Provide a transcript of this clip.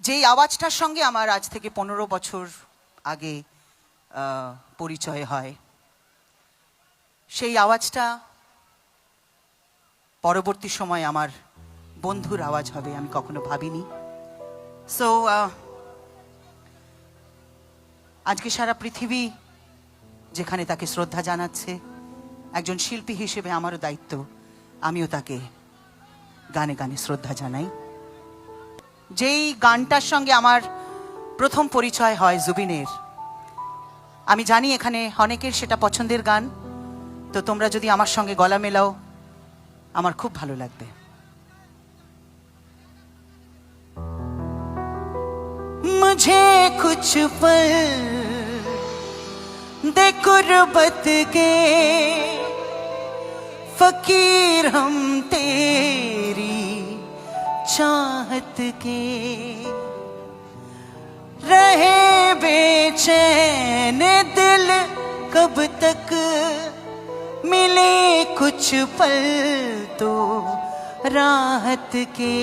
যেই আওয়াজটার সঙ্গে আমার আজ থেকে 15 বছর আগে পরিচয় হয়, সেই আওয়াজটা পরবর্তী সময় আমার বন্ধুর আওয়াজ হবে আমি কখনো ভাবিনি। সো আজকে সারা পৃথিবী যেখানে তাকে শ্রদ্ধা জানাচ্ছে, একজন শিল্পী হিসেবে আমারও দায়িত্ব আমিও তাকে গানে গানে শ্রদ্ধা জানাই। যেই গানটার সঙ্গে আমার প্রথম পরিচয় হয় জুবিনের, আমি জানি এখানে অনেকের সেটা পছন্দের গান, তো তোমরা যদি আমার সঙ্গে গলা মেলাও আমার খুব ভালো লাগবে। मुझे कुछ पल दे गुर्बत के, फकीर हम तेरी चाहत के, रहे बेचैन दिल कब तक, मिले कुछ पल तो राहत के।